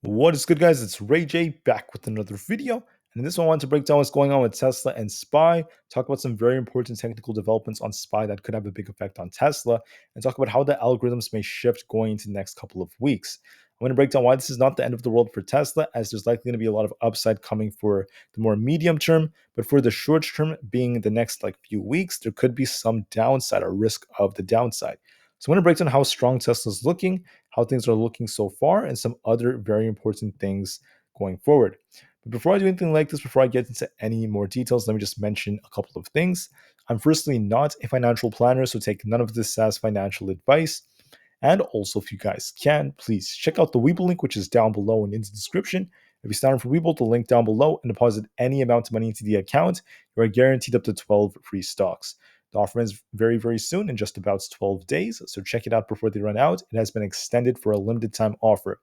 What is good, guys? It's Ray J back with another video. And in this one, I want to break down what's going on with Tesla and SPY, talk about some very important technical developments on SPY that could have a big effect on Tesla, and talk about how the algorithms may shift going into the next couple of weeks. I'm going to break down why this is not the end of the world for Tesla, as there's likely going to be a lot of upside coming for the more medium term. But for the short term, being the next few weeks, there could be some downside or risk of the downside. So I'm going to break down how strong Tesla's looking, how things are looking so far, and some other very important things going forward. But before I do anything like this, before I get into any more details, let me just mention a couple of things. I'm firstly not a financial planner, so take none of this as financial advice. And also, if you guys can, please check out the Webull link, which is down below and in the description. If you sign up for Webull, the link down below, and deposit any amount of money into the account, you are guaranteed up to 12 free stocks. The offer ends very, very soon in just about 12 days, so check it out before they run out. It has been extended for a limited time offer.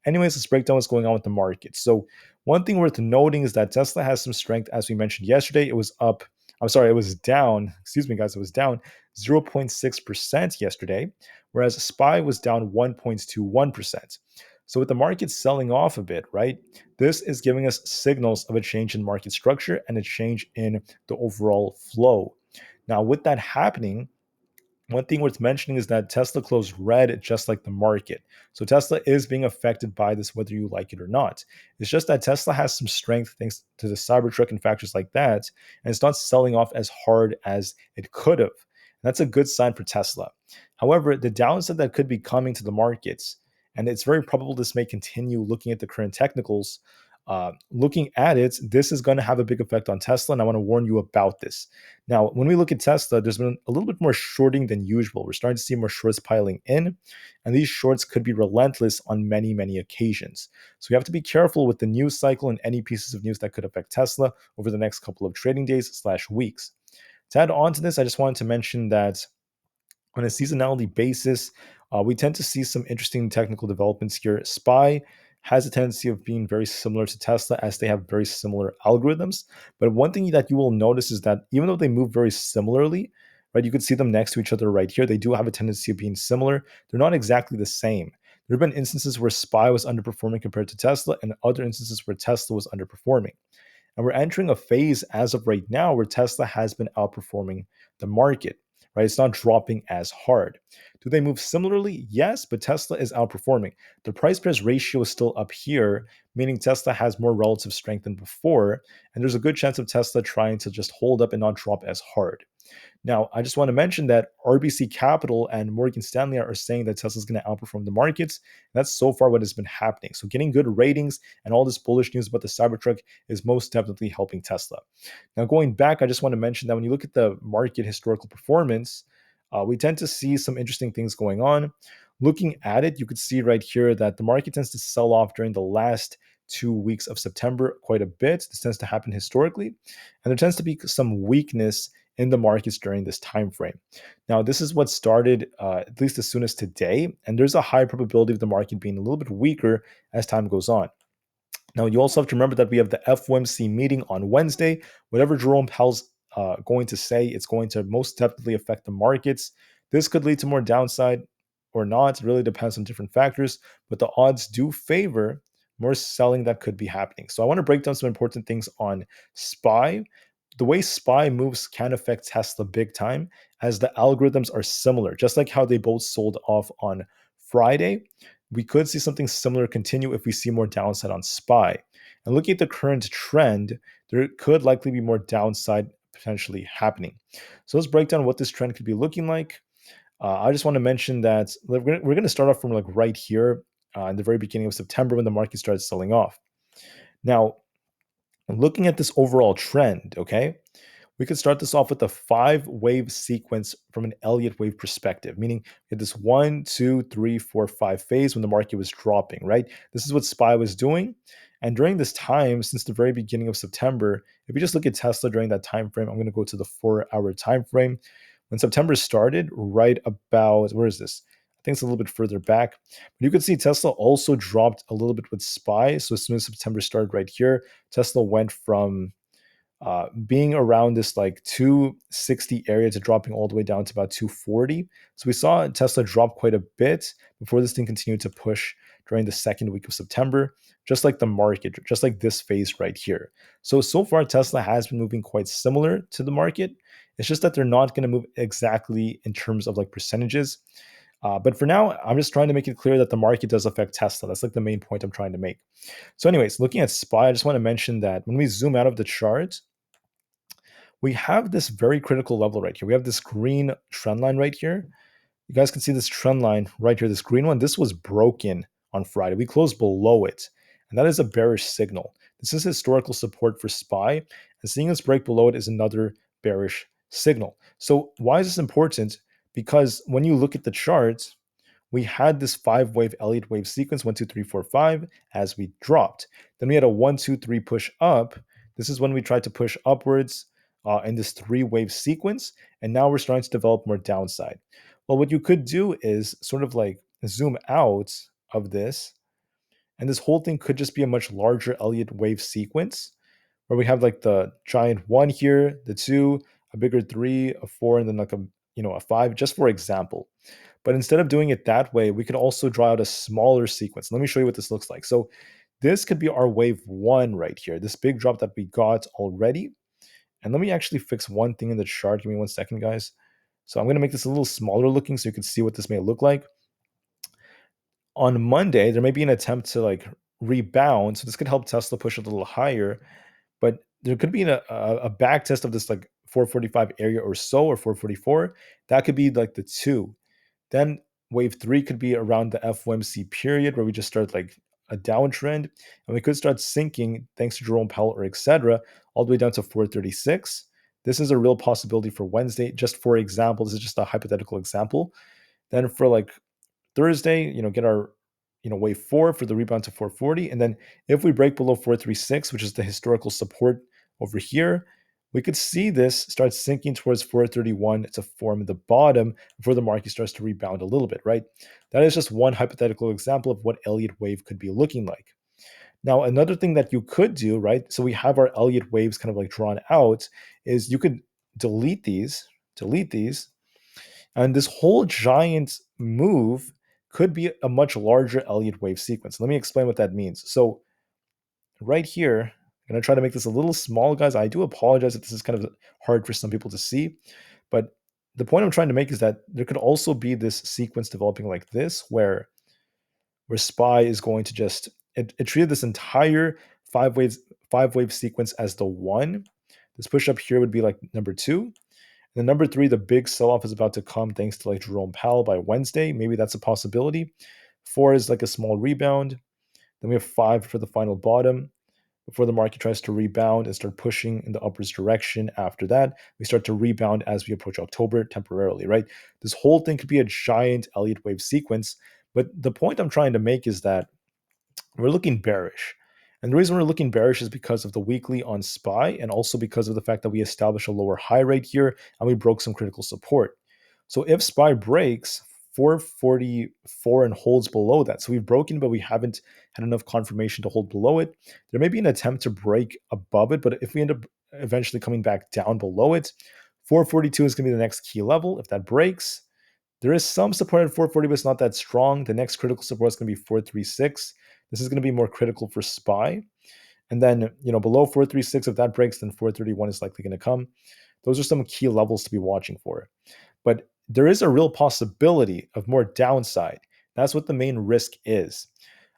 Anyways, let's break down what's going on with the market. So, one thing worth noting is that Tesla has some strength. As we mentioned yesterday, it was up. It was down. Excuse me, guys. It was down 0.6% yesterday, whereas SPY was down 1.21%. So, with the market selling off a bit, right, this is giving us signals of a change in market structure and a change in the overall flow. Now, with that happening, one thing worth mentioning is that Tesla closed red just like the market. So Tesla is being affected by this, whether you like it or not. It's just that Tesla has some strength thanks to the Cybertruck and factors like that, and it's not selling off as hard as it could have. And that's a good sign for Tesla. However, the downside that could be coming to the markets, and it's very probable this may continue looking at the current technicals, looking at it, this is going to have a big effect on Tesla, and I want to warn you about this. Now, when we look at Tesla, there's been a little bit more shorting than usual. We're starting to see more shorts piling in, and these shorts could be relentless on many, many occasions. So we have to be careful with the news cycle and any pieces of news that could affect Tesla over the next couple of trading days/weeks. To add on to this, I just wanted to mention that on a seasonality basis, we tend to see some interesting technical developments here. SPY has a tendency of being very similar to Tesla as they have very similar algorithms. But one thing that you will notice is that even though they move very similarly, right, you could see them next to each other right here. They do have a tendency of being similar. They're not exactly the same. There have been instances where SPY was underperforming compared to Tesla, and other instances where Tesla was underperforming. And we're entering a phase as of right now where Tesla has been outperforming the market, right? It's not dropping as hard. Do they move similarly? Yes, but Tesla is outperforming. The price price ratio is still up here, meaning Tesla has more relative strength than before. And there's a good chance of Tesla trying to just hold up and not drop as hard. Now, I just want to mention that RBC Capital and Morgan Stanley are saying that Tesla's going to outperform the markets. That's so far what has been happening. So getting good ratings and all this bullish news about the Cybertruck is most definitely helping Tesla. Now, going back, I just want to mention that when you look at the market historical performance, we tend to see some interesting things going on. Looking at it, you could see right here that the market tends to sell off during the last 2 weeks of September quite a bit. This tends to happen historically, and there tends to be some weakness in the markets during this time frame. Now, this is what started at least as soon as today, and there's a high probability of the market being a little bit weaker as time goes on. Now, you also have to remember that we have the FOMC meeting on Wednesday. Whatever Jerome Powell's going to say, it's going to most definitely affect the markets. This could lead to more downside or not. It really depends on different factors, but the odds do favor more selling that could be happening. So I want to break down some important things on SPY. The way SPY moves can affect Tesla big time, as the algorithms are similar. Just like how they both sold off on Friday, we could see something similar continue if we see more downside on SPY. And looking at the current trend, there could likely be more downside potentially happening. So let's break down what this trend could be looking like. I just want to mention that we're going to start off from right here in the very beginning of September when the market started selling off. Now, looking at this overall trend, okay, we could start this off with a 5-wave sequence from an Elliott wave perspective, meaning we had this 1, 2, 3, 4, 5 phase when the market was dropping, right? This is what SPY was doing. And during this time, since the very beginning of September, if we just look at Tesla during that time frame, I'm going to go to the 4-hour time frame. When September started, right about, where is this? I think it's a little bit further back. But you could see Tesla also dropped a little bit with SPY. So as soon as September started right here, Tesla went from being around this 260 area to dropping all the way down to about 240. So we saw Tesla drop quite a bit before this thing continued to push during the second week of September, just like the market, just like this phase right here. So far, Tesla has been moving quite similar to the market. It's just that they're not going to move exactly in terms of like percentages. But for now, I'm just trying to make it clear that the market does affect Tesla. That's like the main point I'm trying to make. So, anyways, looking at SPY, I just want to mention that when we zoom out of the chart, we have this very critical level right here. We have this green trend line right here. You guys can see this trend line right here, this green one. This was broken on Friday. We closed below it, and that is a bearish signal. This is historical support for SPY, and seeing us break below it is another bearish signal. So why is this important? Because when you look at the chart, we had this 5-wave Elliott wave sequence, 1, 2, 3, 4, 5, as we dropped. Then we had a 1, 2, 3 push up. This is when we tried to push upwards in this 3-wave sequence, and now we're starting to develop more downside. Well, what you could do is sort of like zoom out of this, and this whole thing could just be a much larger Elliott wave sequence where we have like the giant 1 here, the 2, a bigger 3, a 4, and then like a 5, just for example. But instead of doing it that way, we could also draw out a smaller sequence. Let me show you what this looks like. So this could be our wave 1 right here, this big drop that we got already. And let me actually fix one thing in the chart. Give me 1 second, guys. So I'm going to make this a little smaller looking so you can see what this may look like. On Monday, there may be an attempt to like rebound. So this could help Tesla push a little higher. But there could be a back test of this like 445 area or so, or 444. That could be like the 2. Then wave 3 could be around the FOMC period where we just start like a downtrend, and we could start sinking thanks to Jerome Powell or etc. all the way down to 436. This is a real possibility for Wednesday. Just for example, this is just a hypothetical example. Then for like Thursday, get our wave 4 for the rebound to 440, and then if we break below 436, which is the historical support over here, we could see this start sinking towards 431 to form the bottom before the market starts to rebound a little bit, right? That is just one hypothetical example of what Elliott wave could be looking like. Now, another thing that you could do, right? So we have our Elliott waves kind of like drawn out, is you could delete these, and this whole giant move could be a much larger Elliott wave sequence. Let me explain what that means. So right here, I'm going to try to make this a little small, guys. I do apologize if this is kind of hard for some people to see, but the point I'm trying to make is that there could also be this sequence developing like this, where SPY is going to just it treated this entire five wave sequence as the 1. This push up here would be like number 2. And then number 3, the big sell-off is about to come thanks to like Jerome Powell by Wednesday. Maybe that's a possibility. 4 is like a small rebound. Then we have 5 for the final bottom before the market tries to rebound and start pushing in the upwards direction. After that, we start to rebound as we approach October temporarily, right? This whole thing could be a giant Elliott wave sequence. But the point I'm trying to make is that we're looking bearish. And the reason we're looking bearish is because of the weekly on SPY, and also because of the fact that we established a lower high right here and we broke some critical support. So if SPY breaks 444 and holds below that, so we've broken, but we haven't had enough confirmation to hold below it, there may be an attempt to break above it. But if we end up eventually coming back down below it, 442 is going to be the next key level. If that breaks, there is some support at 440, but it's not that strong. The next critical support is going to be 436. This is going to be more critical for SPY. And then, below 436, if that breaks, then 431 is likely going to come. Those are some key levels to be watching for. But there is a real possibility of more downside. That's what the main risk is.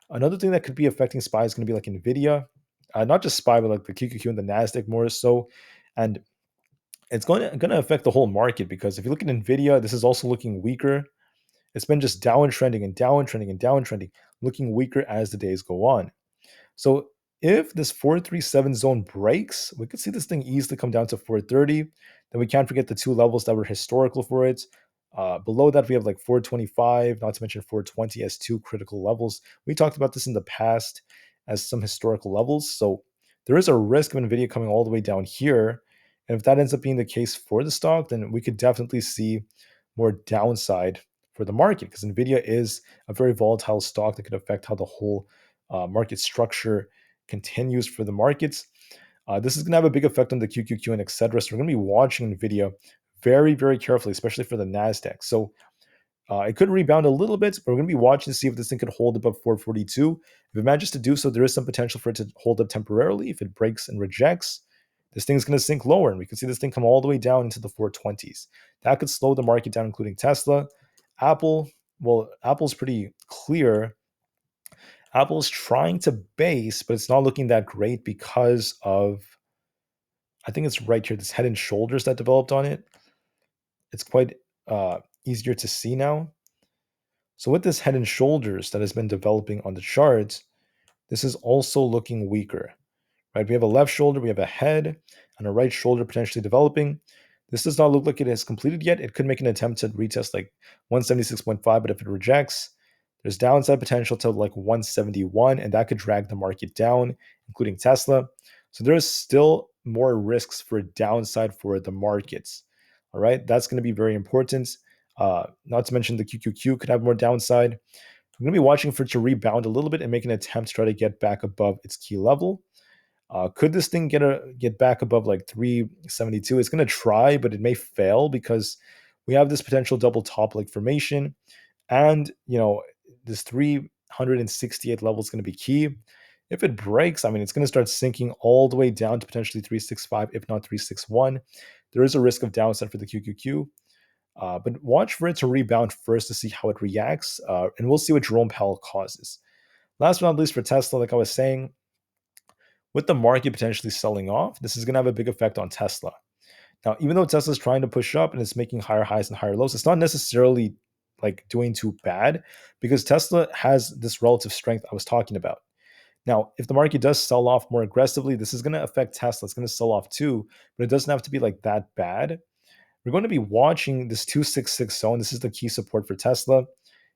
Another thing that could be affecting SPY is going to be like Nvda, not just SPY, but like the QQQ and the Nasdaq more so. And it's going to affect the whole market, because if you look at Nvda, this is also looking weaker. It's been just downtrending and downtrending and downtrending, looking weaker as the days go on. So if this 437 zone breaks, we could see this thing easily come down to 430. Then we can't forget the 2 levels that were historical for it. Below that, we have like 425, not to mention 420 as 2 critical levels. We talked about this in the past as some historical levels. So there is a risk of Nvidia coming all the way down here. And if that ends up being the case for the stock, then we could definitely see more downside for the market, because Nvidia is a very volatile stock that could affect how the whole market structure continues for the markets. This is going to have a big effect on the QQQ and etc. So we're going to be watching Nvidia very, very carefully, especially for the Nasdaq. So It could rebound a little bit, but we're going to be watching to see if this thing could hold above 442. If it manages to do so, there is some potential for it to hold up temporarily. If it breaks and rejects, this thing's going to sink lower, and we can see this thing come all the way down into the 420s. That could slow the market down, including Tesla. Apple, well, Apple's pretty clear. Apple's trying to base, but it's not looking that great because of, I think it's right here, this head and shoulders that developed on it. It's quite easier to see now. So with this head and shoulders that has been developing on the charts, this is also looking weaker, right? We have a left shoulder, we have a head, and a right shoulder potentially developing. This does not look like it has completed yet. It could make an attempt to retest like 176.5, but if it rejects, there's downside potential to like 171, and that could drag the market down, including Tesla. So there's still more risks for downside for the markets. All right, that's going to be very important. Not to mention the QQQ could have more downside. I'm going to be watching for it to rebound a little bit and make an attempt to try to get back above its key level. Could this thing get back above like 372? It's going to try, but it may fail because we have this potential double top like formation, and this 368 level is going to be key. If it breaks, I mean, it's going to start sinking all the way down to potentially 365, if not 361. There is a risk of downside for the QQQ. But watch for it to rebound first to see how it reacts, and we'll see what Jerome Powell causes. Last but not least, for Tesla, like I was saying, with the market potentially selling off, this is going to have a big effect on Tesla. Now, even though Tesla's trying to push up and it's making higher highs and higher lows, it's not necessarily like doing too bad because Tesla has this relative strength I was talking about. Now, if the market does sell off more aggressively, this is going to affect Tesla. It's going to sell off too, but it doesn't have to be like that bad. We're going to be watching this 266 zone. This is the key support for Tesla.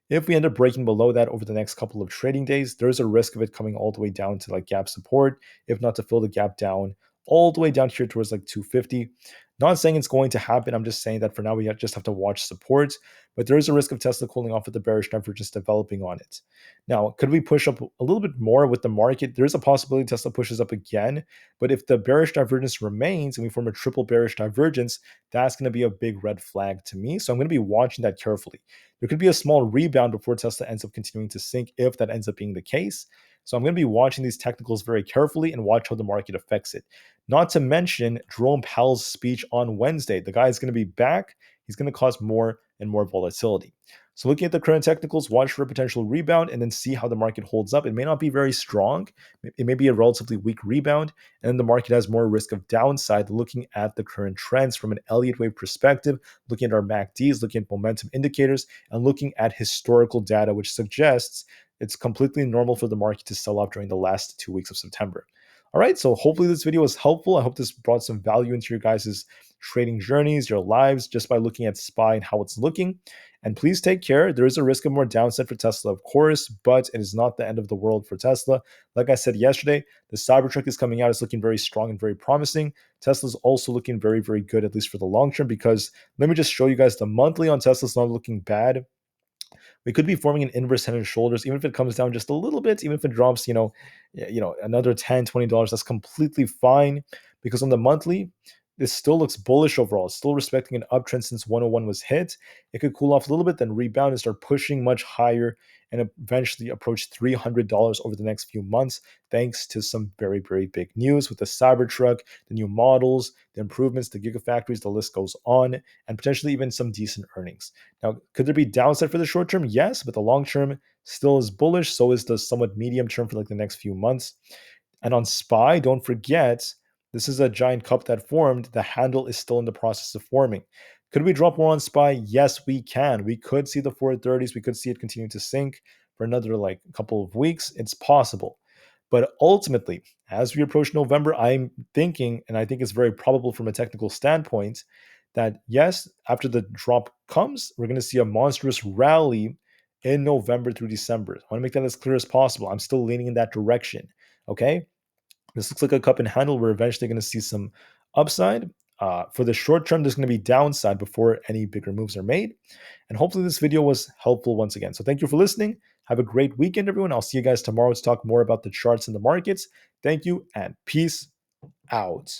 If we end up breaking below that over the next couple of trading days, there's a risk of it coming all the way down to like gap support, if not to fill the gap down all the way down here towards like 250. Not saying it's going to happen. I'm just saying that for now we just have to watch support, but there is a risk of Tesla cooling off with the bearish divergence developing on it. Now, could we push up a little bit more with the market? There is a possibility Tesla pushes up again, but if the bearish divergence remains and we form a triple bearish divergence, that's going to be a big red flag to me. So I'm going to be watching that carefully. There could be a small rebound before Tesla ends up continuing to sink if that ends up being the case. So I'm going to be watching these technicals very carefully and watch how the market affects it. Not to mention Jerome Powell's speech on Wednesday. The guy is going to be back. He's going to cause more and more volatility. So looking at the current technicals, watch for a potential rebound and then see how the market holds up. It may not be very strong. It may be a relatively weak rebound, and then the market has more risk of downside looking at the current trends from an Elliott wave perspective, looking at our MACDs, looking at momentum indicators, and looking at historical data, which suggests it's completely normal for the market to sell off during the last 2 weeks of September. All right, so hopefully this video was helpful. I hope this brought some value into your guys' trading journeys, your lives, just by looking at SPY and how it's looking. And please take care. There is a risk of more downside for Tesla, of course, but it is not the end of the world for Tesla. Like I said yesterday, the Cybertruck is coming out. It's looking very strong and very promising. Tesla's also looking very, very good, at least for the long term, because let me just show you guys the monthly on Tesla's not looking bad. We could be forming an inverse head and shoulders, even if it comes down just a little bit, even if it drops, another $10, $20, that's completely fine. Because on the monthly, this still looks bullish overall. It's still respecting an uptrend since 101 was hit. It could cool off a little bit, then rebound and start pushing much higher and eventually approach $300 over the next few months, thanks to some very, very big news with the Cybertruck, the new models, the improvements, the gigafactories, the list goes on, and potentially even some decent earnings. Now, could there be downside for the short term? Yes, but the long term still is bullish. So is the somewhat medium term for like the next few months. And on SPY, don't forget, this is a giant cup that formed. The handle is still in the process of forming. Could we drop more on SPY? Yes, we can. We could see the 430s. We could see it continue to sink for another like couple of weeks. It's possible. But ultimately, as we approach November, I'm thinking, and I think it's very probable from a technical standpoint, that yes, after the drop comes, we're going to see a monstrous rally in November through December. I want to make that as clear as possible. I'm still leaning in that direction. Okay. This looks like a cup and handle. We're eventually going to see some upside. For the short term, there's going to be downside before any bigger moves are made. And hopefully this video was helpful once again. So thank you for listening. Have a great weekend, everyone. I'll see you guys tomorrow to talk more about the charts and the markets. Thank you and peace out.